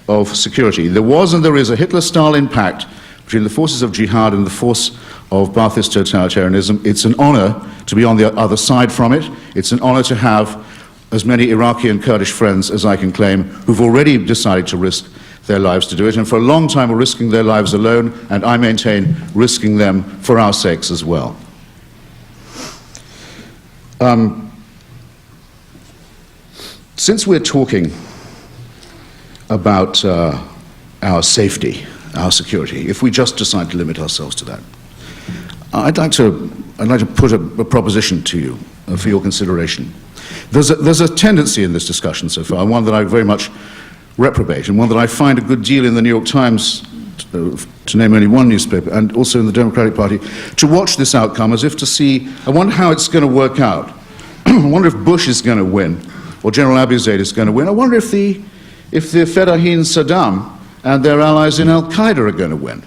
Speaker 3: of security. There was and there is a Hitler-Stalin pact between the forces of jihad and the force of Ba'athist totalitarianism. It's an honor to be on the other side from it. It's an honor to have as many Iraqi and Kurdish friends as I can claim who've already decided to risk their lives to do it, and for a long time were risking their lives alone, and I maintain risking them for our sakes as well. Since we're talking about our safety, our security, if we just decide to limit ourselves to that, I'd like to put a proposition to you for your consideration. There's a tendency in this discussion so far, one that I very much reprobate, and one that I find a good deal in the New York Times, to name only one newspaper, and also in the Democratic Party, to watch this outcome as if to see, I wonder how it's going to work out. I wonder if Bush is going to win, or General Abu Zaid is going to win. I wonder if the Fedayeen Saddam and their allies in Al-Qaeda are going to win.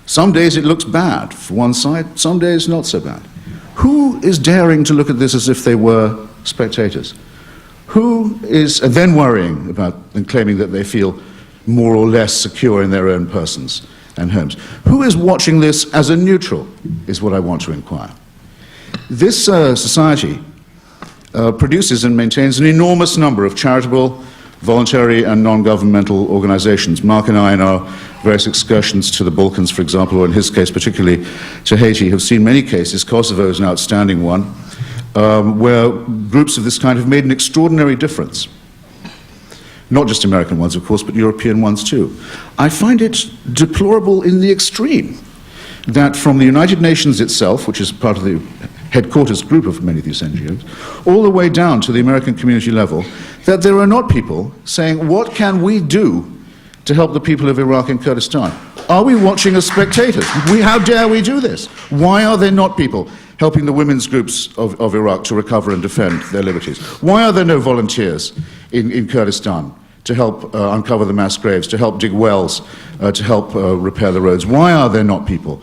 Speaker 3: Some days it looks bad for one side, some days not so bad. Who is daring to look at this as if they were spectators? Who is then worrying about and claiming that they feel more or less secure in their own persons and homes? Who is watching this as a neutral, is what I want to inquire. This society produces and maintains an enormous number of charitable, voluntary and non-governmental organizations. Mark and I, in our various excursions to the Balkans, for example, or in his case particularly to Haiti, have seen many cases. Kosovo is an outstanding one, where groups of this kind have made an extraordinary difference. Not just American ones, of course, but European ones too. I find it deplorable in the extreme that from the United Nations itself, which is part of the headquarters group of many of these NGOs, all the way down to the American community level, that there are not people saying, what can we do to help the people of Iraq and Kurdistan? Are we watching as spectators? How dare we do this? Why are there not people helping the women's groups of Iraq to recover and defend their liberties? Why are there no volunteers in Kurdistan to help uncover the mass graves, to help dig wells, to help repair the roads? Why are there not people?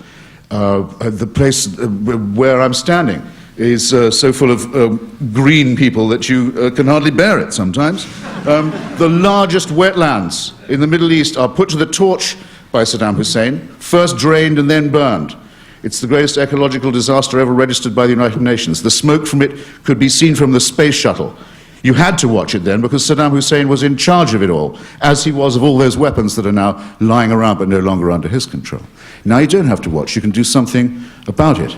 Speaker 3: The place where I'm standing is so full of green people that you can hardly bear it sometimes. The largest wetlands in the Middle East are put to the torch by Saddam Hussein, first drained and then burned. It's the greatest ecological disaster ever registered by the United Nations. The smoke from it could be seen from the space shuttle. You had to watch it then because Saddam Hussein was in charge of it all, as he was of all those weapons that are now lying around but no longer under his control. Now you don't have to watch. You can do something about it.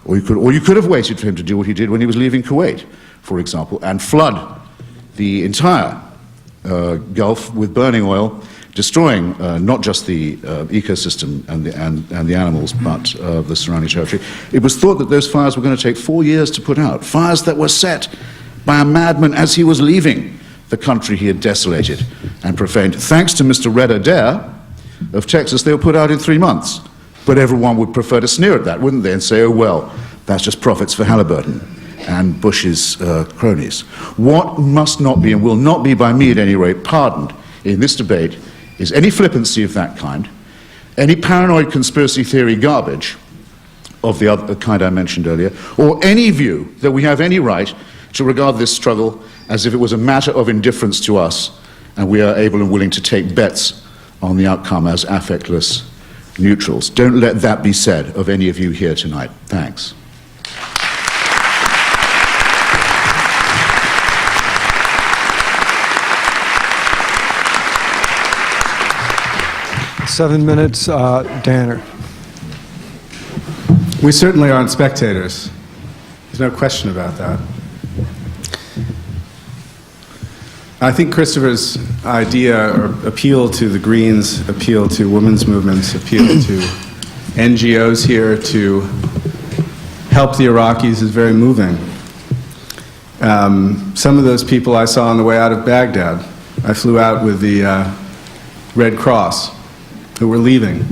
Speaker 3: Or you could have waited for him to do what he did when he was leaving Kuwait, for example, and flood the entire Gulf with burning oil, destroying not just the ecosystem and the animals, but the surrounding territory. It was thought that those fires were going to take 4 years to put out, fires that were set by a madman as he was leaving the country he had desolated and profaned. Thanks to Mr. Red Adair, of Texas, they were put out in 3 months. But everyone would prefer to sneer at that, wouldn't they, and say, oh, well, that's just profits for Halliburton and Bush's cronies. What must not be, and will not be by me at any rate, pardoned in this debate is any flippancy of that kind, any paranoid conspiracy theory garbage of the other kind I mentioned earlier, or any view that we have any right to regard this struggle as if it was a matter of indifference to us, and we are able and willing to take bets on the outcome as affectless neutrals. Don't let that be said of any of you here tonight. Thanks.
Speaker 2: Seven minutes, Danner.
Speaker 4: We certainly aren't spectators. There's no question about that. I think Christopher's idea or appeal to the Greens, appeal to women's movements, appeal to NGOs here to help the Iraqis is very moving. Some of those people I saw on the way out of Baghdad. I flew out with the Red Cross, who were leaving.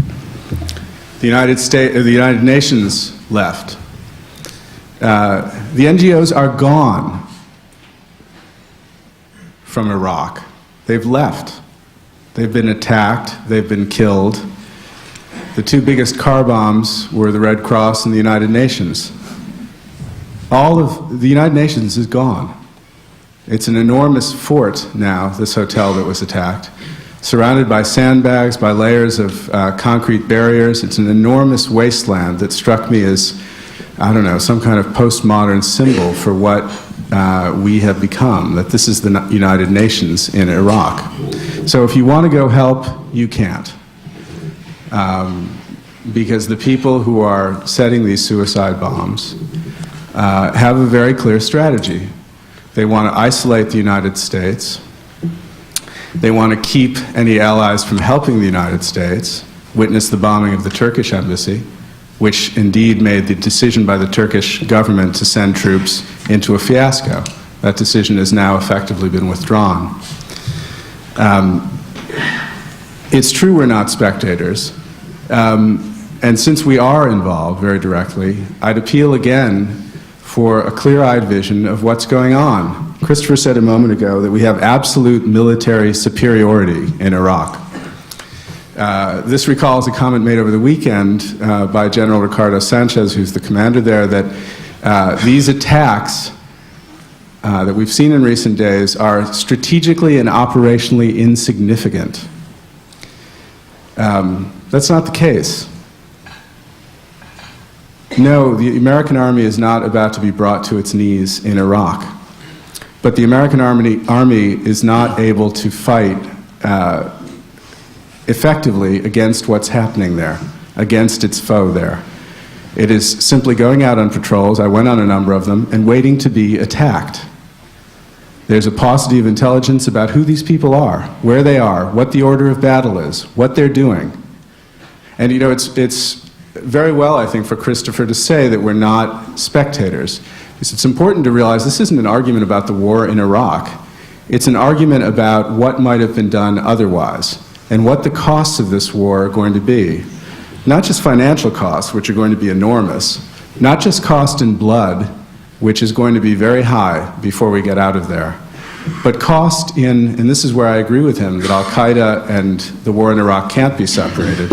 Speaker 4: The United Nations left. The NGOs are gone from Iraq. They've left. They've been attacked. They've been killed. The two biggest car bombs were the Red Cross and the United Nations. All of the United Nations is gone. It's an enormous fort now, this hotel that was attacked, surrounded by sandbags, by layers of concrete barriers. It's an enormous wasteland that struck me as, I don't know, some kind of postmodern symbol for what we have become, that this is the United Nations in Iraq. So if you want to go help, you can't. Because the people who are setting these suicide bombs have a very clear strategy. They want to isolate the United States. They want to keep any allies from helping the United States. Witness the bombing of the Turkish embassy, which indeed made the decision by the Turkish government to send troops into a fiasco. That decision has now effectively been withdrawn. It's true we're not spectators. And since we are involved very directly, I'd appeal again for a clear-eyed vision of what's going on. Christopher said a moment ago that we have absolute military superiority in Iraq. This recalls a comment made over the weekend by General Ricardo Sanchez, who's the commander there, that these attacks that we've seen in recent days are strategically and operationally insignificant. That's not the case. No, the American army is not about to be brought to its knees in Iraq. But the American army is not able to fight effectively against what's happening there, against its foe there. It is simply going out on patrols, I went on a number of them, and waiting to be attacked. There's a paucity of intelligence about who these people are, where they are, what the order of battle is, what they're doing. And you know, it's very well, I think, for Christopher to say that we're not spectators. It's important to realize this isn't an argument about the war in Iraq. It's an argument about what might have been done otherwise and what the costs of this war are going to be. Not just financial costs, which are going to be enormous, not just cost in blood, which is going to be very high before we get out of there, but cost in, and this is where I agree with him, that Al-Qaeda and the war in Iraq can't be separated,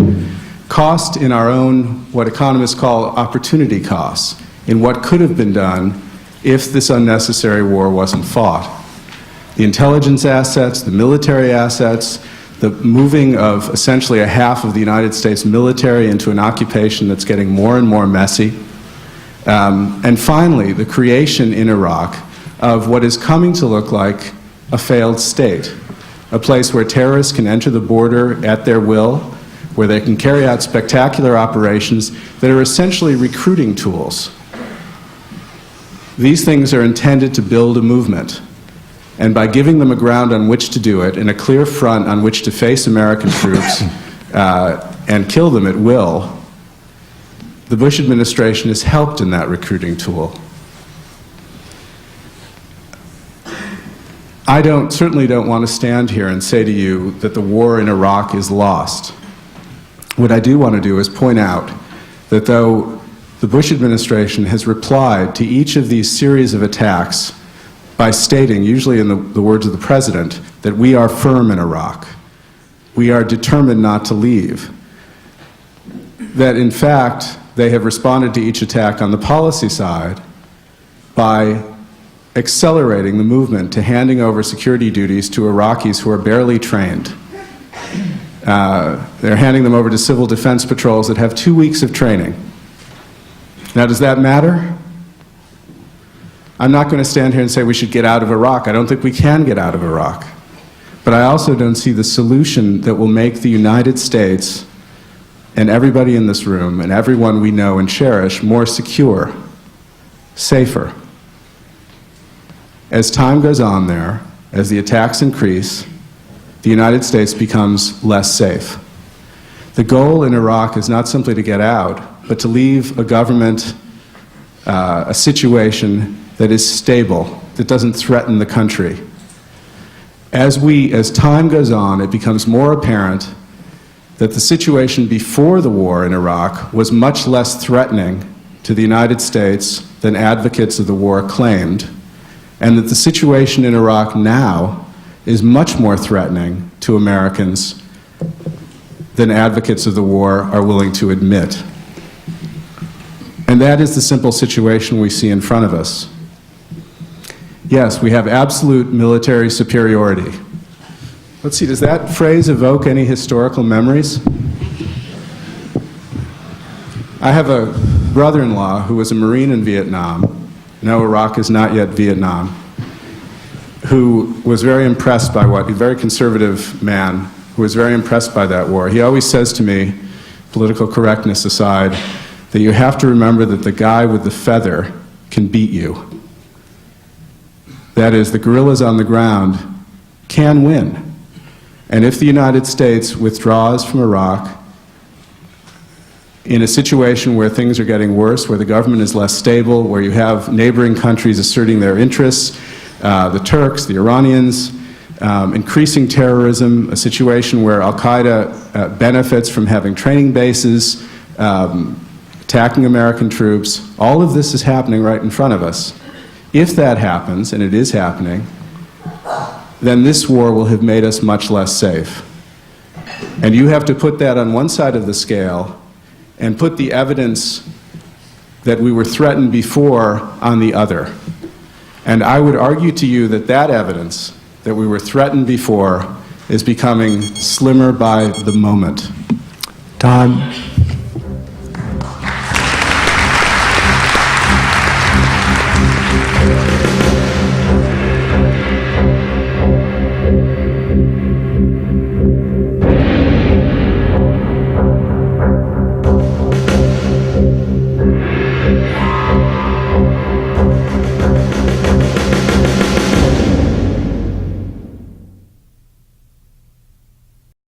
Speaker 4: cost in our own, what economists call opportunity costs, in what could have been done if this unnecessary war wasn't fought. The intelligence assets, the military assets, the moving of essentially a half of the United States military into an occupation that's getting more and more messy. And finally, the creation in Iraq of what is coming to look like a failed state, a place where terrorists can enter the border at their will, where they can carry out spectacular operations that are essentially recruiting tools. These things are intended to build a movement. And by giving them a ground on which to do it and a clear front on which to face American troops and kill them at will, the Bush administration has helped in that recruiting tool. I certainly don't want to stand here and say to you that the war in Iraq is lost. what I do want to do is point out that though the Bush administration has replied to each of these series of attacks by stating, usually in the words of the president, that we are firm in Iraq, we are determined not to leave, that in fact they have responded to each attack on the policy side by accelerating the movement to handing over security duties to Iraqis who are barely trained. They're handing them over to civil defense patrols that have 2 weeks of training. Now, does that matter? I'm not going to stand here and say we should get out of Iraq. I don't think we can get out of Iraq. But I also don't see the solution that will make the United States and everybody in this room and everyone we know and cherish more secure, safer. As time goes on there, as the attacks increase, the United States becomes less safe. The goal in Iraq is not simply to get out, but to leave a government, a situation that is stable, that doesn't threaten the country. As time goes on, it becomes more apparent that the situation before the war in Iraq was much less threatening to the United States than advocates of the war claimed, and that the situation in Iraq now is much more threatening to Americans than advocates of the war are willing to admit. And that is the simple situation we see in front of us. Yes, we have absolute military superiority. Let's see, does that phrase evoke any historical memories? I have a brother-in-law who was a Marine in Vietnam. No, Iraq is not yet Vietnam. Who was very impressed by a very conservative man, who was very impressed by that war. He always says to me, political correctness aside, that you have to remember that the guy with the feather can beat you. That is, the guerrillas on the ground can win. And if the United States withdraws from Iraq in a situation where things are getting worse, where the government is less stable, where you have neighboring countries asserting their interests, the Turks, the Iranians, increasing terrorism, a situation where Al-Qaeda benefits from having training bases, attacking American troops, all of this is happening right in front of us. If that happens, and it is happening, then this war will have made us much less safe. And you have to put that on one side of the scale and put the evidence that we were threatened before on the other. And I would argue to you that that evidence, that we were threatened before, is becoming slimmer by the moment.
Speaker 2: Time.